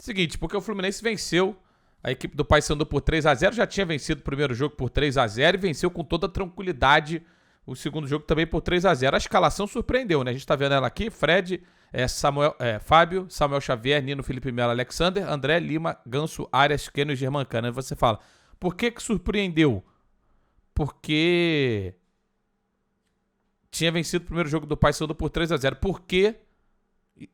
Seguinte, porque o Fluminense venceu a equipe do Paysandu por 3-0, já tinha vencido o primeiro jogo por 3-0 e venceu com toda tranquilidade o segundo jogo também por 3-0. A escalação surpreendeu, né? A gente tá vendo ela aqui, Fred, Fábio, Samuel Xavier, Nino, Felipe Melo, Alexander, André, Lima, Ganso, Arias, Keno e Germancano. Aí você fala, por que surpreendeu? Porque tinha vencido o primeiro jogo do Paysandu por 3-0. Por que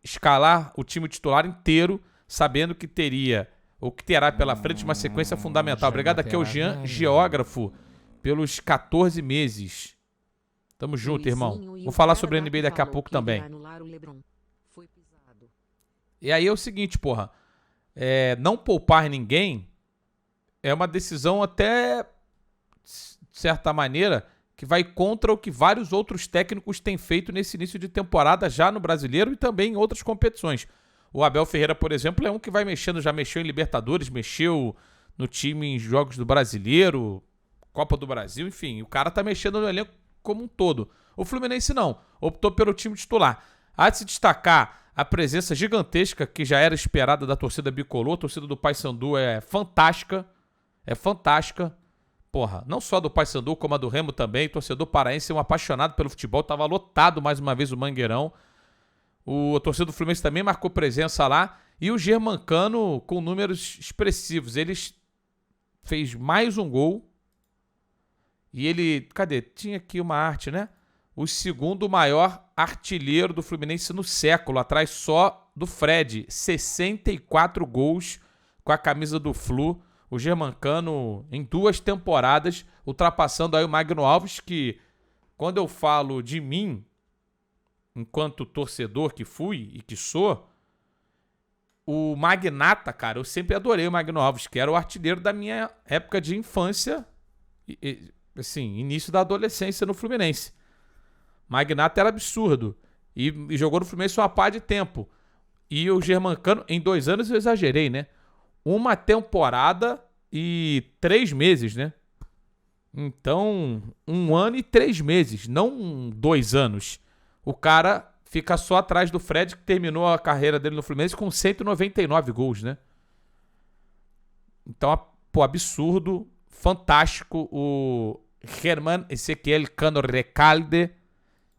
escalar o time titular inteiro, sabendo que teria, ou que terá pela frente, uma sequência fundamental? Obrigado aqui ao Jean, geógrafo, pelos 14 meses. Tamo junto, irmão. Vou falar sobre a NBA daqui a pouco também. E aí é o seguinte, porra. Não poupar ninguém é uma decisão até, de certa maneira, que vai contra o que vários outros técnicos têm feito nesse início de temporada, já no Brasileiro e também em outras competições. O Abel Ferreira, por exemplo, é um que vai mexendo, já mexeu em Libertadores, mexeu no time em jogos do Brasileiro, Copa do Brasil, enfim. O cara tá mexendo no elenco como um todo. O Fluminense não, optou pelo time titular. Há de se destacar a presença gigantesca que já era esperada da torcida bicolor. A torcida do Paysandu é fantástica, Porra, não só do Paysandu, como a do Remo também. O torcedor paraense é um apaixonado pelo futebol, tava lotado mais uma vez o Mangueirão. A torcida do Fluminense também marcou presença lá. E o Germancano com números expressivos. Ele fez mais um gol. E ele, cadê? Tinha aqui uma arte, né? O segundo maior artilheiro do Fluminense no século, atrás só do Fred. 64 gols com a camisa do Flu. O Germancano em 2 temporadas, ultrapassando aí o Magno Alves, que quando eu falo de mim, enquanto torcedor que fui e que sou, o Magnata, cara, eu sempre adorei o Magno Alves, que era o artilheiro da minha época de infância, assim, início da adolescência no Fluminense. Magnata era absurdo. E jogou no Fluminense uma pá de tempo. E o Germancano, em 2 anos eu exagerei, né? 1 temporada e 3 meses, né? Então, 1 ano e 3 meses, não 2 anos. O cara fica só atrás do Fred, que terminou a carreira dele no Fluminense com 199 gols, né? Então, pô, absurdo, fantástico. O Germán Ezequiel Cano Recalde,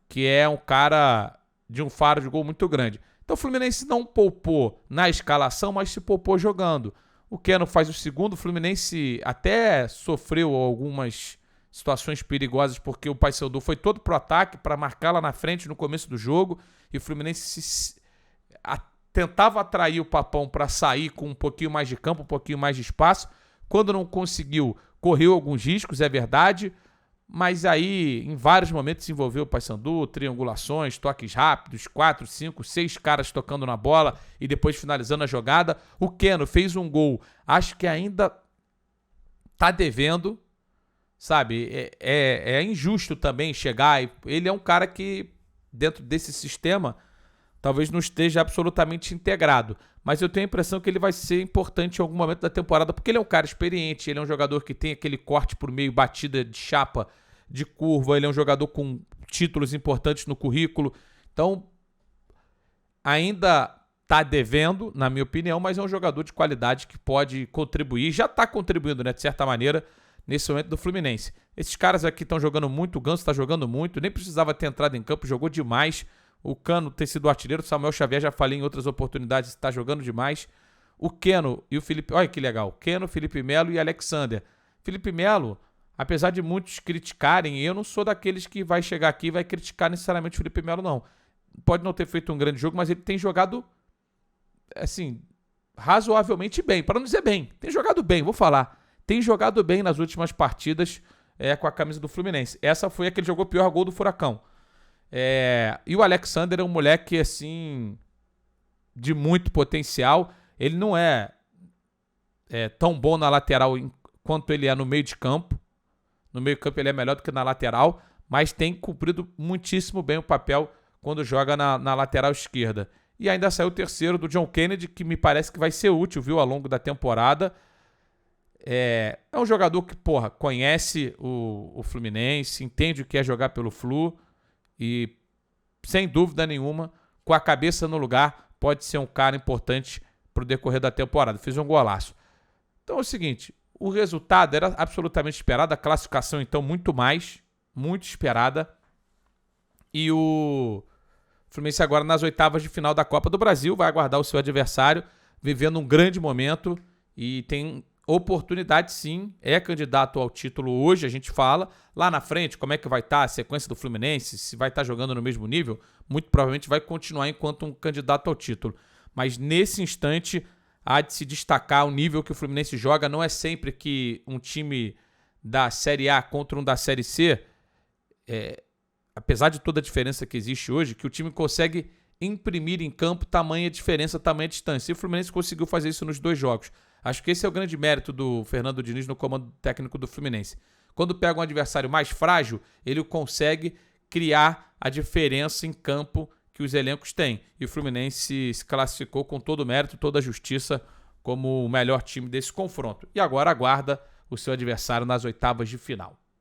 que é um cara de um faro de gol muito grande. Então o Fluminense não poupou na escalação, mas se poupou jogando. O Keno faz o segundo. O Fluminense até sofreu algumas situações perigosas, porque o Paysandu foi todo pro ataque para marcar lá na frente no começo do jogo. E o Fluminense tentava atrair o Papão para sair com um pouquinho mais de campo, um pouquinho mais de espaço. Quando não conseguiu, correu alguns riscos, é verdade. Mas aí, em vários momentos, se envolveu o Paysandu, triangulações, toques rápidos, 4, 5, 6 caras tocando na bola e depois finalizando a jogada. O Keno fez um gol, acho que ainda tá devendo, sabe? É injusto também chegar. Ele é um cara que, dentro desse sistema, talvez não esteja absolutamente integrado. Mas eu tenho a impressão que ele vai ser importante em algum momento da temporada, porque ele é um cara experiente, ele é um jogador que tem aquele corte por meio, batida de chapa, de curva, ele é um jogador com títulos importantes no currículo. Então, ainda tá devendo, na minha opinião, mas é um jogador de qualidade que pode contribuir, já tá contribuindo, né, de certa maneira, nesse momento do Fluminense. Esses caras aqui estão jogando muito, o Ganso tá jogando muito, nem precisava ter entrado em campo, jogou demais. O Cano tem sido artilheiro, o Samuel Xavier, já falei em outras oportunidades, está jogando demais. O Keno e o Felipe... Olha que legal. Keno, Felipe Melo e Alexander. Felipe Melo, apesar de muitos criticarem, eu não sou daqueles que vai chegar aqui e vai criticar necessariamente o Felipe Melo, não. Pode não ter feito um grande jogo, mas ele tem jogado, assim, razoavelmente bem. Para não dizer bem, tem jogado bem, vou falar. Tem jogado bem nas últimas partidas com a camisa do Fluminense. Essa foi a que ele jogou o pior gol do Furacão. E o Alexander é um moleque, assim, de muito potencial. Ele não é tão bom na lateral quanto ele é no meio de campo. No meio de campo ele é melhor do que na lateral, mas tem cumprido muitíssimo bem o papel quando joga na lateral esquerda. E ainda saiu o terceiro do John Kennedy, que me parece que vai ser útil, viu, ao longo da temporada. É um jogador que, porra, conhece o Fluminense, entende o que é jogar pelo Flu. E, sem dúvida nenhuma, com a cabeça no lugar, pode ser um cara importante pro decorrer da temporada. Fez um golaço. Então é o seguinte, o resultado era absolutamente esperado, a classificação então muito esperada. E o Fluminense agora nas oitavas de final da Copa do Brasil vai aguardar o seu adversário, vivendo um grande momento e tem oportunidade sim, é candidato ao título hoje, a gente fala. Lá na frente, como é que vai estar a sequência do Fluminense, se vai estar jogando no mesmo nível, muito provavelmente vai continuar enquanto um candidato ao título. Mas nesse instante, há de se destacar o nível que o Fluminense joga. Não é sempre que um time da Série A contra um da Série C, apesar de toda a diferença que existe hoje, que o time consegue imprimir em campo tamanha diferença, tamanha distância. E o Fluminense conseguiu fazer isso nos 2 jogos. Acho que esse é o grande mérito do Fernando Diniz no comando técnico do Fluminense. Quando pega um adversário mais frágil, ele consegue criar a diferença em campo que os elencos têm. E o Fluminense se classificou com todo o mérito, toda a justiça, como o melhor time desse confronto. E agora aguarda o seu adversário nas oitavas de final.